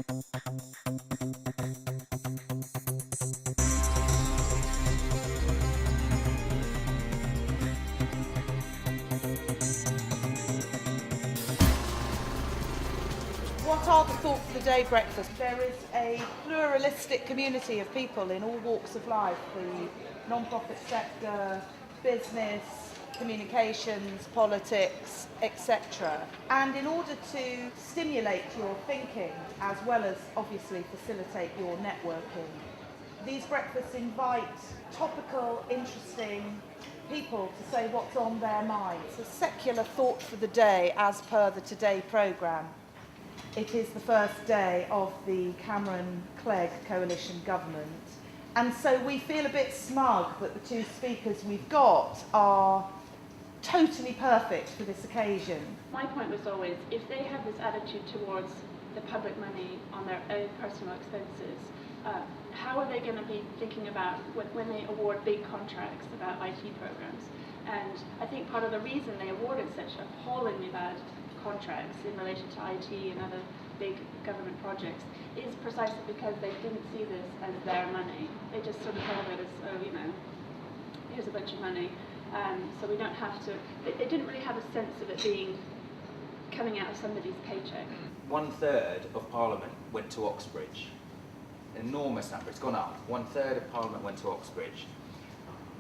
What are the Thoughts of the Day breakfast? There is a pluralistic community of people in all walks of life, the non-profit sector, business, communications, politics, etc. And in order to stimulate your thinking, as well as obviously facilitate your networking, these breakfasts invite topical, interesting people to say what's on their minds. A secular thought for the day as per the Today programme. It is the first day of the Cameron-Clegg coalition government, and so we feel a bit smug that the two speakers we've got are totally perfect for this occasion. My point was always, if they have this attitude towards the public money on their own personal expenses, how are they going to be thinking about when they award big contracts about IT programs? And I think part of the reason they awarded such appallingly bad contracts in relation to IT and other big government projects is precisely because they didn't see this as their money. They just sort of thought of it as, oh, you know, here's a bunch of money, so we don't have to. They didn't really have a sense of it being coming out of somebody's paycheck. 1/3 of Parliament went to Oxbridge. Enormous number. It's gone up. 1/3 of Parliament went to Oxbridge.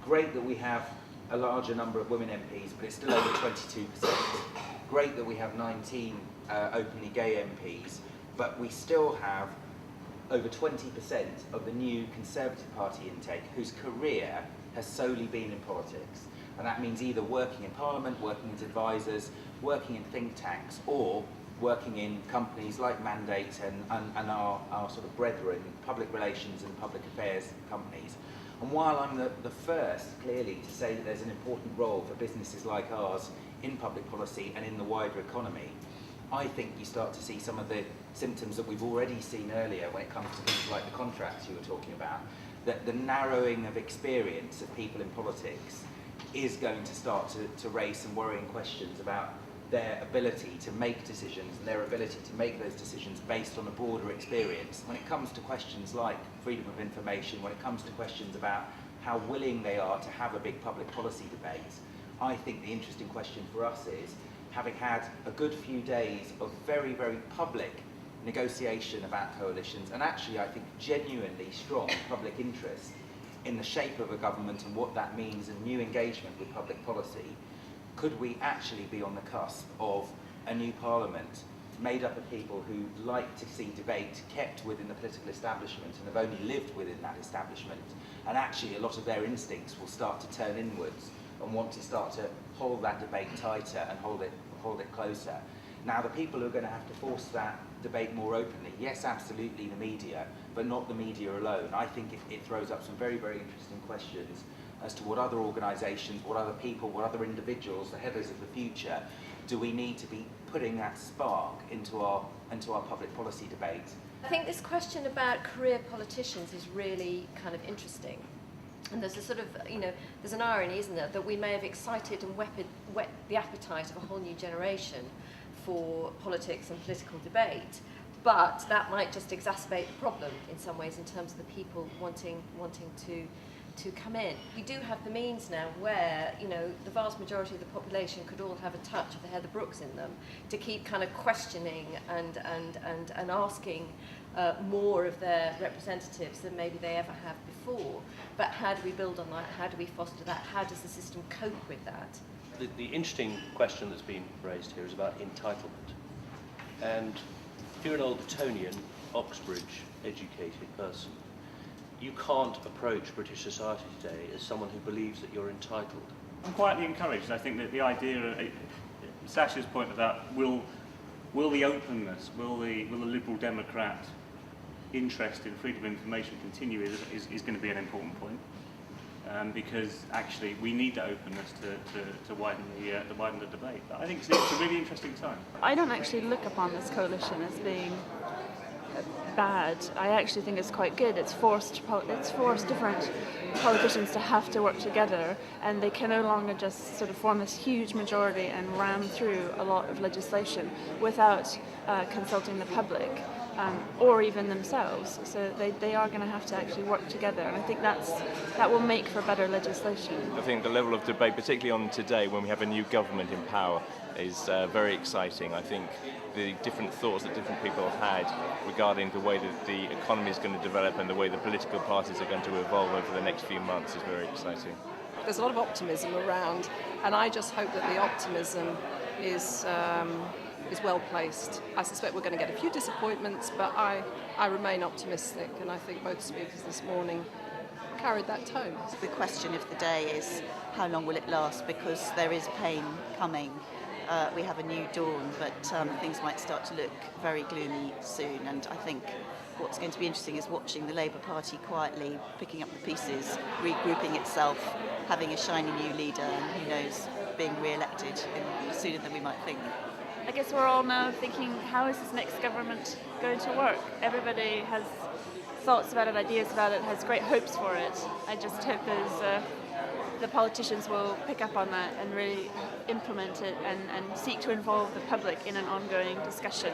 Great that we have a larger number of women MPs, but it's still over 22%. Great that we have 19 openly gay MPs, but we still have over 20% of the new Conservative Party intake whose career has solely been in politics. And that means either working in Parliament, working as advisors, working in think tanks, or working in companies like Mandate and our sort of brethren, public relations and public affairs companies. And while I'm the first, clearly, to say that there's an important role for businesses like ours in public policy and in the wider economy, I think you start to see some of the symptoms that we've already seen earlier when it comes to things like the contracts you were talking about, that the narrowing of experience of people in politics is going to start to raise some worrying questions about their ability to make decisions and their ability to make those decisions based on a broader experience. When it comes to questions like freedom of information, when it comes to questions about how willing they are to have a big public policy debate, I think the interesting question for us is, having had a good few days of very, very public negotiation about coalitions, and actually I think genuinely strong public interest in the shape of a government and what that means and new engagement with public policy, could we actually be on the cusp of a new parliament made up of people who like to see debate kept within the political establishment and have only lived within that establishment, and actually a lot of their instincts will start to turn inwards and want to start to hold that debate tighter and hold it closer. Now, the people who are going to have to force that debate more openly, yes, absolutely the media, but not the media alone. I think it throws up some very, very interesting questions as to what other organisations, what other people, what other individuals, the Heathers of the future, do we need to be putting that spark into our public policy debate. I think this question about career politicians is really kind of interesting. And there's a sort of, there's an irony, isn't there, that we may have excited and whet the appetite of a whole new generation for politics and political debate, but that might just exacerbate the problem in some ways in terms of the people wanting to come in. We do have the means now where, the vast majority of the population could all have a touch of the Heather Brookes in them to keep kind of questioning and asking more of their representatives than maybe they ever have before. But how do we build on that? How do we foster that? How does the system cope with that? The interesting question that's been raised here is about entitlement. And if you're an old Etonian, Oxbridge educated person, you can't approach British society today as someone who believes that you're entitled. I'm quietly encouraged. I think that the idea, Sacha's point about will the openness, will the Liberal Democrat interest in freedom of information continue is going to be an important point, because actually we need the openness to widen the debate. But I think it's a really interesting time. I don't actually look upon this coalition as being bad. I actually think it's quite good. It's forced different politicians to have to work together, and they can no longer just sort of form this huge majority and ram through a lot of legislation without consulting the public. Or even themselves. So they are going to have to actually work together, and I think that will make for better legislation. I think the level of debate, particularly on today when we have a new government in power, is very exciting. I think the different thoughts that different people have had regarding the way that the economy is going to develop and the way the political parties are going to evolve over the next few months is very exciting. There's a lot of optimism around, and I just hope that the optimism is well placed. I suspect we're going to get a few disappointments, but I remain optimistic, and I think both speakers this morning carried that tone. The question of the day is how long will it last, because there is pain coming. We have a new dawn, but things might start to look very gloomy soon, and I think what's going to be interesting is watching the Labour Party quietly picking up the pieces, regrouping itself, having a shiny new leader, and who knows, being re-elected sooner than we might think. I guess we're all now thinking, how is this next government going to work? Everybody has thoughts about it, ideas about it, has great hopes for it. I just hope the politicians will pick up on that and really implement it and seek to involve the public in an ongoing discussion.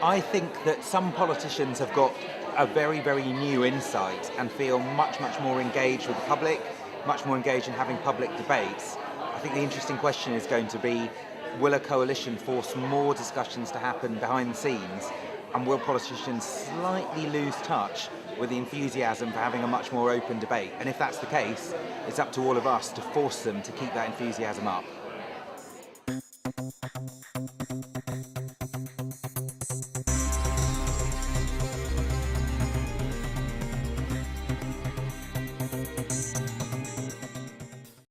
I think that some politicians have got a very, very new insight and feel much, much more engaged with the public, much more engaged in having public debates. I think the interesting question is going to be, will a coalition force more discussions to happen behind the scenes, and will politicians slightly lose touch with the enthusiasm for having a much more open debate? And if that's the case, it's up to all of us to force them to keep that enthusiasm up.